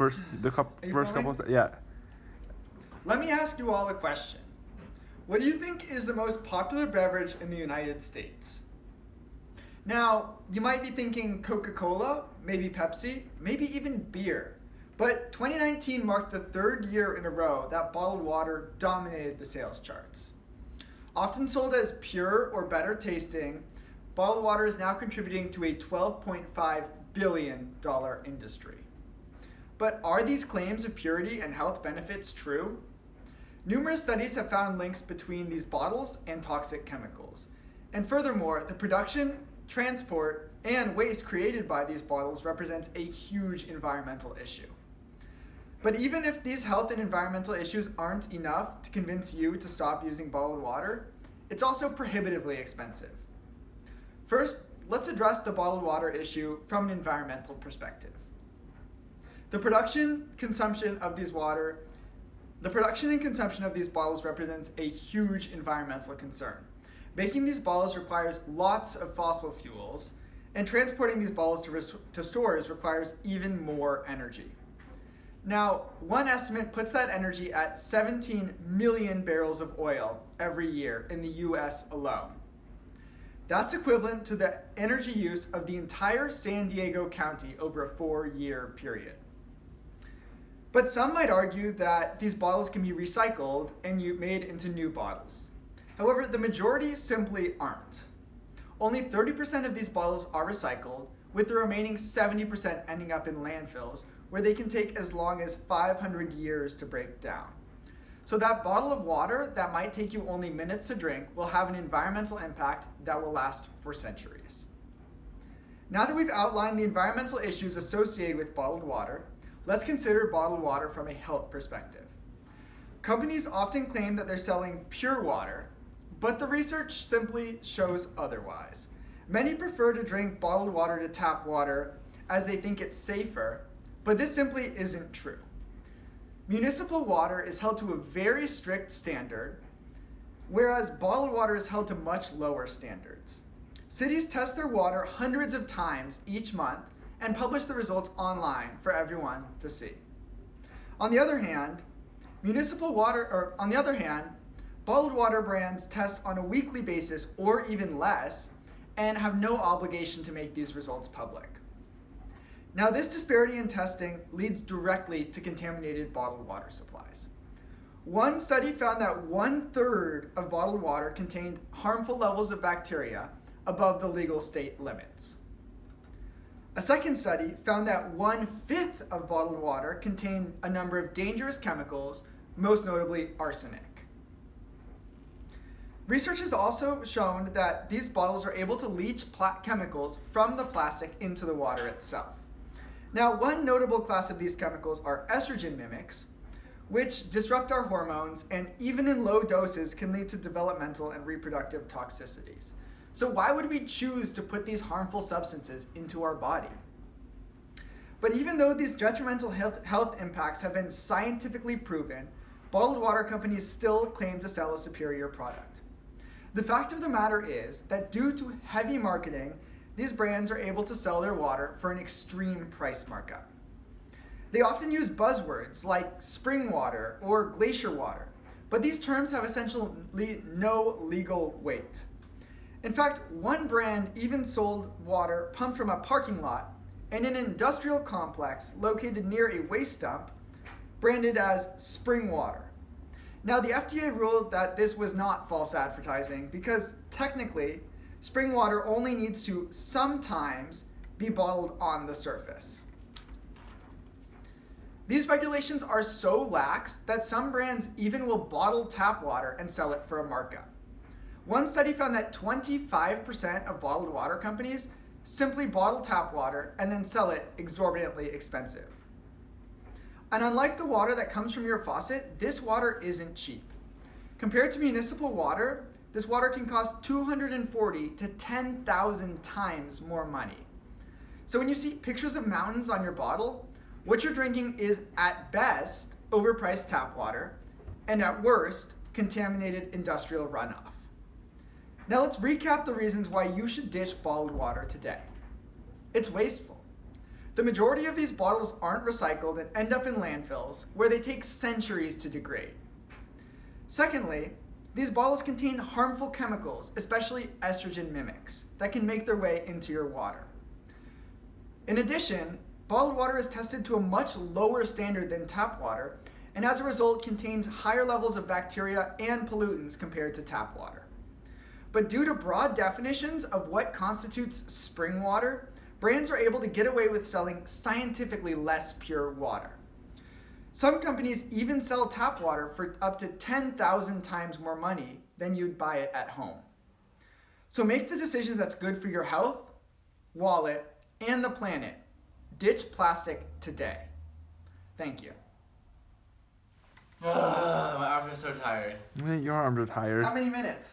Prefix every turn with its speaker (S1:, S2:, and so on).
S1: first couple. Yeah.
S2: Let me ask you all a question. What do you think is the most popular beverage in the United States? Now, you might be thinking Coca-Cola, maybe Pepsi, maybe even beer. But 2019 marked the third year in a row that bottled water dominated the sales charts. Often sold as pure or better tasting, bottled water is now contributing to a $12.5 billion industry. But are these claims of purity and health benefits true? Numerous studies have found links between these bottles and toxic chemicals. And furthermore, the production, transport, and waste created by these bottles represents a huge environmental issue. But even if these health and environmental issues aren't enough to convince you to stop using bottled water, it's also prohibitively expensive. First, let's address the bottled water issue from an environmental perspective. The production and consumption of these bottles represents a huge environmental concern. Making these bottles requires lots of fossil fuels, and transporting these bottles to stores requires even more energy. Now, one estimate puts that energy at 17 million barrels of oil every year in the US alone. That's equivalent to the energy use of the entire San Diego County over a 4-year period. But some might argue that these bottles can be recycled and made into new bottles. However, the majority simply aren't. Only 30% of these bottles are recycled, with the remaining 70% ending up in landfills, where they can take as long as 500 years to break down. So that bottle of water that might take you only minutes to drink will have an environmental impact that will last for centuries. Now that we've outlined the environmental issues associated with bottled water, let's consider bottled water from a health perspective. Companies often claim that they're selling pure water, but the research simply shows otherwise. Many prefer to drink bottled water to tap water as they think it's safer, but this simply isn't true. Municipal water is held to a very strict standard, whereas bottled water is held to much lower standards. Cities test their water hundreds of times each month and publish the results online for everyone to see. On the other hand, bottled water brands test on a weekly basis or even less and have no obligation to make these results public. Now, this disparity in testing leads directly to contaminated bottled water supplies. One study found that 1/3 of bottled water contained harmful levels of bacteria above the legal state limits. A second study found that 1/5 of bottled water contained a number of dangerous chemicals, most notably arsenic. Research has also shown that these bottles are able to leach chemicals from the plastic into the water itself. Now, one notable class of these chemicals are estrogen mimics, which disrupt our hormones and even in low doses can lead to developmental and reproductive toxicities. So why would we choose to put these harmful substances into our body? But even though these detrimental health impacts have been scientifically proven, bottled water companies still claim to sell a superior product. The fact of the matter is that due to heavy marketing, these brands are able to sell their water for an extreme price markup. They often use buzzwords like spring water or glacier water, but these terms have essentially no legal weight. In fact, one brand even sold water pumped from a parking lot in an industrial complex located near a waste dump, branded as spring water. Now, the FDA ruled that this was not false advertising because technically, spring water only needs to sometimes be bottled on the surface. These regulations are so lax that some brands even will bottle tap water and sell it for a markup. One study found that 25% of bottled water companies simply bottle tap water and then sell it exorbitantly expensive. And unlike the water that comes from your faucet, this water isn't cheap. Compared to municipal water, this water can cost 240 to 10,000 times more money. So when you see pictures of mountains on your bottle, what you're drinking is at best overpriced tap water and at worst contaminated industrial runoff. Now let's recap the reasons why you should ditch bottled water today. It's wasteful. The majority of these bottles aren't recycled and end up in landfills, where they take centuries to degrade. Secondly, these bottles contain harmful chemicals, especially estrogen mimics, that can make their way into your water. In addition, bottled water is tested to a much lower standard than tap water, and as a result contains higher levels of bacteria and pollutants compared to tap water. But due to broad definitions of what constitutes spring water, brands are able to get away with selling scientifically less pure water. Some companies even sell tap water for up to 10,000 times more money than you'd buy it at home. So make the decision that's good for your health, wallet, and the planet. Ditch plastic today. Thank you.
S1: My arms are so tired.
S3: Your arms are tired.
S2: How many minutes?